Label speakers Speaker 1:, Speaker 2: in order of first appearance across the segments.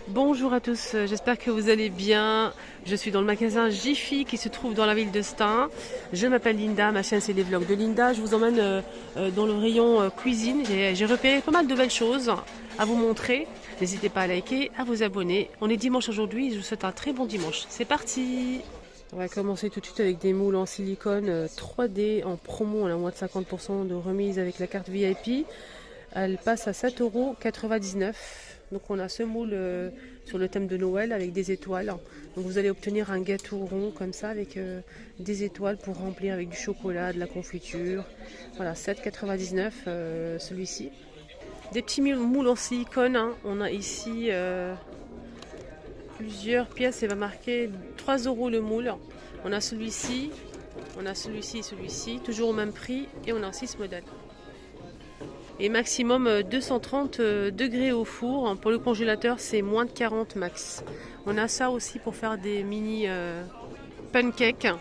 Speaker 1: Bonjour à tous, j'espère que vous allez bien. Je suis dans le magasin Jiffy qui se trouve dans la ville de Stein. Je m'appelle Linda, ma chaîne c'est les vlogs de Linda. Je vous emmène dans le rayon cuisine. J'ai repéré pas mal de belles choses à vous montrer. N'hésitez pas à liker, à vous abonner. On est dimanche aujourd'hui, je vous souhaite un très bon dimanche. C'est parti! On va commencer tout de suite avec des moules en silicone 3D en promo. On a moins de 50% de remise avec la carte VIP. Elle passe à 7,99 €. Donc on a ce moule sur le thème de Noël avec des étoiles. Donc vous allez obtenir un gâteau rond comme ça avec des étoiles pour remplir avec du chocolat, de la confiture. Voilà, 7,99 € celui-ci. Des petits moules en silicone, hein. On a ici plusieurs pièces, il va marquer 3 € le moule. On a celui-ci, et celui-ci, toujours au même prix. Et on a aussi ce modèle. Et maximum 230 degrés au four. Pour le congélateur, c'est moins de 40 max. On a ça aussi pour faire des mini pancakes.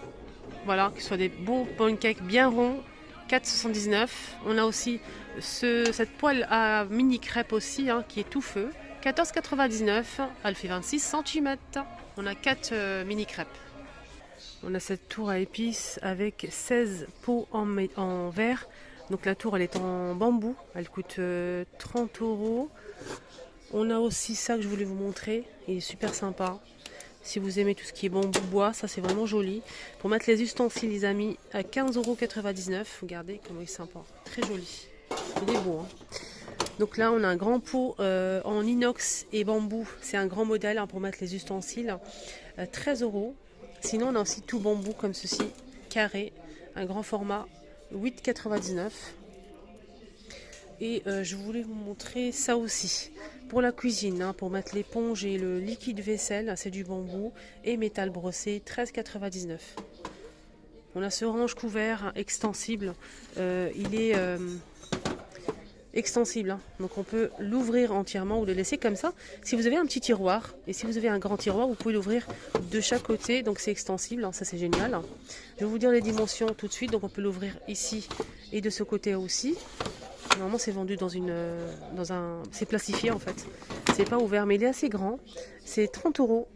Speaker 1: Voilà, que ce soit des beaux pancakes bien ronds. 4,79 €. On a aussi cette poêle à mini crêpes aussi, hein, qui est tout feu. 14,99 €. Elle fait 26 cm. On a 4 mini crêpes. On a cette tour à épices avec 16 pots en verre. Donc la tour elle est en bambou, elle coûte 30 €. On a aussi ça que je voulais vous montrer, il est super sympa. Si vous aimez tout ce qui est bambou bois, ça c'est vraiment joli. Pour mettre les ustensiles les amis, à 15,99 €. Regardez comment il est sympa, très joli. Il est beau, hein. Donc là on a un grand pot en inox et bambou, c'est un grand modèle, hein, pour mettre les ustensiles, 13 €. Sinon on a aussi tout bambou comme ceci, carré, un grand format, 8,99 €. Et je voulais vous montrer ça aussi pour la cuisine, hein, pour mettre l'éponge et le liquide vaisselle, c'est du bambou et métal brossé, 13,99 €. On a ce range couvert extensible, il est extensible, hein. Donc on peut l'ouvrir entièrement ou le laisser comme ça. Si vous avez un petit tiroir et si vous avez un grand tiroir, vous pouvez l'ouvrir de chaque côté, donc c'est extensible, hein. Ça c'est génial. Je vais vous dire les dimensions tout de suite. Donc on peut l'ouvrir ici et de ce côté aussi. Normalement c'est vendu c'est plastifié en fait, c'est pas ouvert, mais il est assez grand. C'est 30 €.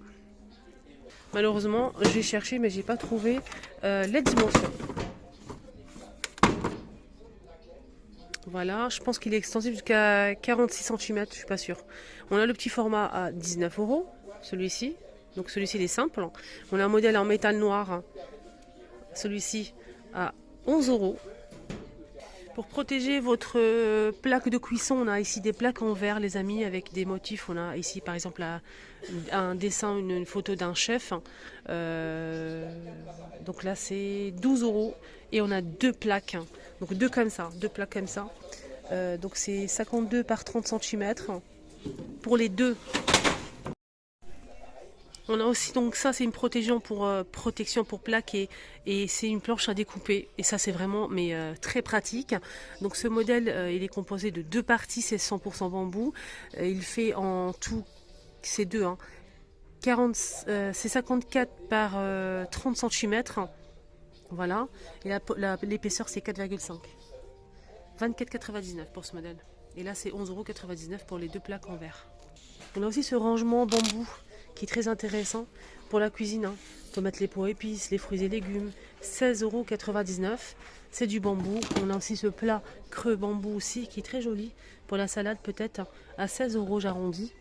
Speaker 1: Malheureusement j'ai cherché mais j'ai pas trouvé les dimensions. Voilà, je pense qu'il est extensible jusqu'à 46 cm, je suis pas sûre. On a le petit format à 19 €, celui-ci. Donc celui-ci il est simple. On a un modèle en métal noir, celui-ci à 11 €. Pour protéger votre plaque de cuisson, on a ici des plaques en verre les amis avec des motifs. On a ici par exemple un dessin, une photo d'un chef. Donc là c'est 12 € et on a deux plaques. Donc deux plaques comme ça. Donc c'est 52 par 30 cm pour les deux. On a aussi donc ça, c'est une protection pour plaques et c'est une planche à découper et ça c'est vraiment très pratique. Donc ce modèle il est composé de deux parties, c'est 100% bambou. Il fait en tout c'est deux, hein, c'est 54 par 30 cm. Voilà. Et l'épaisseur c'est 4,5. 24,99 pour ce modèle. Et là c'est 11,99 € pour les deux plaques en verre. On a aussi ce rangement bambou qui est très intéressant pour la cuisine, hein. On peut mettre les pots épices, les fruits et légumes, 16,99 €. C'est du bambou. On a aussi ce plat creux bambou aussi qui est très joli pour la salade peut-être, à 16 € j'arrondis.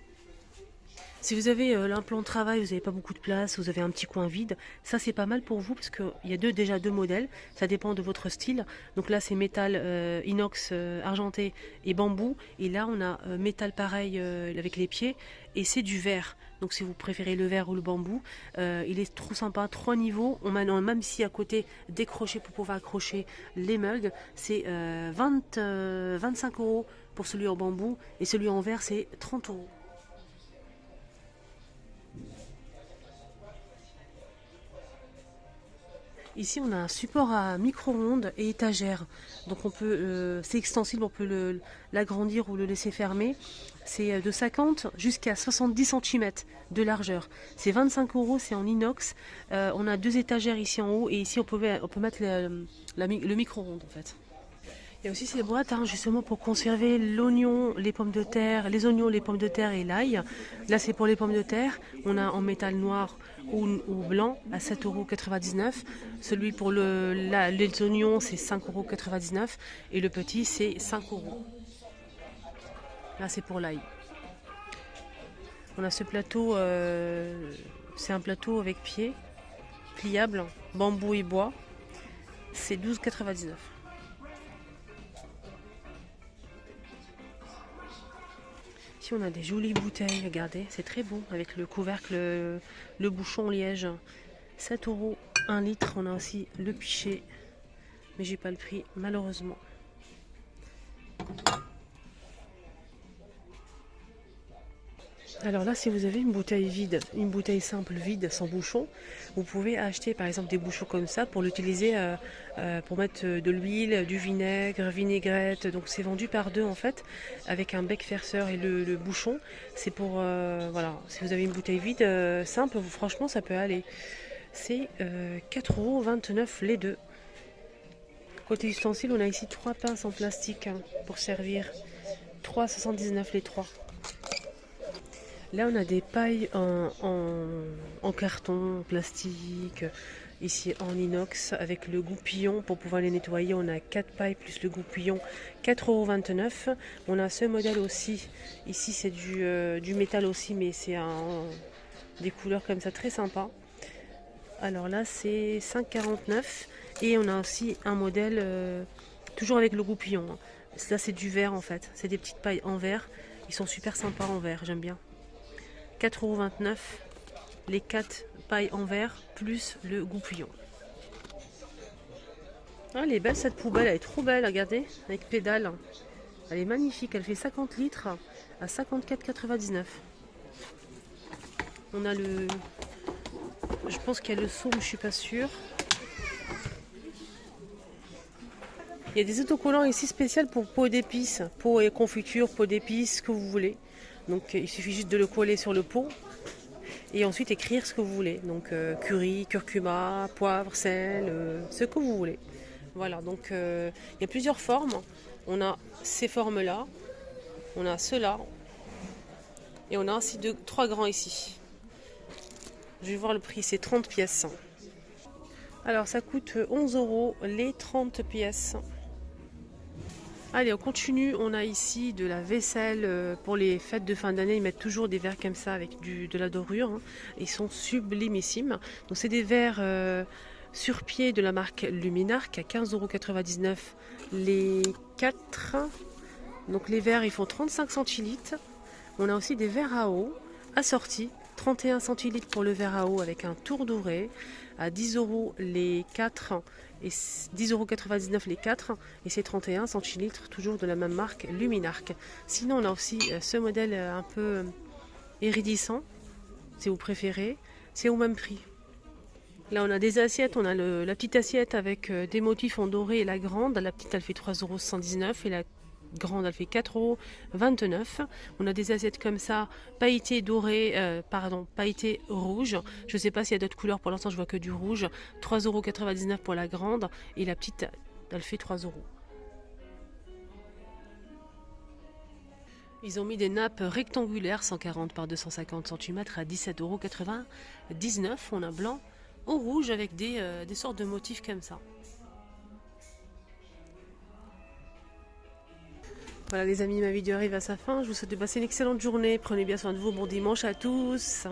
Speaker 1: Si vous avez un plan de travail, vous n'avez pas beaucoup de place, vous avez un petit coin vide, ça c'est pas mal pour vous parce qu'il y a déjà deux modèles, ça dépend de votre style. Donc là c'est métal inox argenté et bambou, et là on a métal pareil avec les pieds et c'est du verre. Donc si vous préférez le verre ou le bambou, il est trop sympa, 3 niveaux. On a même ici à côté des crochets pour pouvoir accrocher les mugs. C'est 25 € pour celui en bambou et celui en verre c'est 30 €. Ici, on a un support à micro-ondes et étagère. Donc, c'est extensible, on peut l'agrandir ou le laisser fermer. C'est de 50 jusqu'à 70 cm de largeur. C'est 25 €, c'est en inox. On a deux étagères ici en haut et ici, on peut mettre le micro-ondes en fait. Il y a aussi ces boîtes hein, justement pour conserver l'oignon, les pommes de terre, les oignons, les pommes de terre et l'ail. Là c'est pour les pommes de terre. On a en métal noir ou blanc à 7,99 €. Celui pour les oignons c'est 5,99 € et le petit c'est 5 €. Là c'est pour l'ail. On a ce plateau, c'est un plateau avec pied, pliable, bambou et bois. C'est 12,99 €. Ici on a des jolies bouteilles, regardez, c'est très beau avec le couvercle, le bouchon liège. 7 € 1 litre. On a aussi le pichet, mais j'ai pas le prix malheureusement. Alors là, si vous avez une bouteille vide, une bouteille simple vide sans bouchon, vous pouvez acheter par exemple des bouchons comme ça pour l'utiliser pour mettre de l'huile, du vinaigre, vinaigrette. Donc c'est vendu par deux en fait, avec un bec farceur et le bouchon. C'est pour voilà, si vous avez une bouteille vide simple, franchement ça peut aller. C'est 4,29 € les deux. Côté ustensiles, on a ici 3 pinces en plastique hein, pour servir. 3,79 € les 3. Là, on a des pailles en carton, en plastique, ici en inox, avec le goupillon pour pouvoir les nettoyer. On a 4 pailles plus le goupillon, 4,29 €. On a ce modèle aussi. Ici, c'est du métal aussi, mais c'est des couleurs comme ça très sympa. Alors là, c'est 5,49 €. Et on a aussi un modèle, toujours avec le goupillon. Là, c'est du verre en fait. C'est des petites pailles en verre. Ils sont super sympas en verre, j'aime bien. 4,29 € les 4 pailles en verre plus le goupillon. Ah, elle est belle cette poubelle, elle est trop belle, regardez, avec pédale. Elle est magnifique, elle fait 50 litres à 54,99 €. On a le... Je pense qu'il y a le seau, mais je suis pas sûre. Il y a des autocollants ici spéciaux pour pot d'épices, pot et confiture, pot d'épices, ce que vous voulez. Donc il suffit juste de le coller sur le pot et ensuite écrire ce que vous voulez. Donc curry, curcuma, poivre, sel, ce que vous voulez. Voilà, donc il y a plusieurs formes. On a ces formes-là, on a ceux-là et on a ainsi 3 grands ici. Je vais voir le prix, c'est 30 pièces. Alors ça coûte 11 € les 30 pièces. Allez, on continue. On a ici de la vaisselle pour les fêtes de fin d'année. Ils mettent toujours des verres comme ça avec de la dorure. Hein. Ils sont sublimissimes. Donc, c'est des verres sur pied de la marque Luminarc à 15,99 € les 4. Donc, les verres, ils font 35 centilitres. On a aussi des verres à eau assortis. 31 centilitres pour le verre à eau avec un tour doré à 10 € les 4 et 10,99 € les 4 et c'est 31 centilitres toujours de la même marque Luminarc. Sinon on a aussi ce modèle un peu iridescent si vous préférez, c'est au même prix. Là on a des assiettes, on a la petite assiette avec des motifs en doré et la grande, la petite elle fait 3,79 € et la grande elle fait 4,29 €. On a des assiettes comme ça pailletées dorées, pailletées rouges. Je ne sais pas s'il y a d'autres couleurs, pour l'instant je vois que du rouge. 3,99 € pour la grande et la petite elle fait 3 €. Ils ont mis des nappes rectangulaires 140 par 250 cm à 17,99 €. On a blanc ou rouge avec des sortes de motifs comme ça. Voilà les amis, ma vidéo arrive à sa fin. Je vous souhaite de passer une excellente journée. Prenez bien soin de vous. Bon dimanche à tous.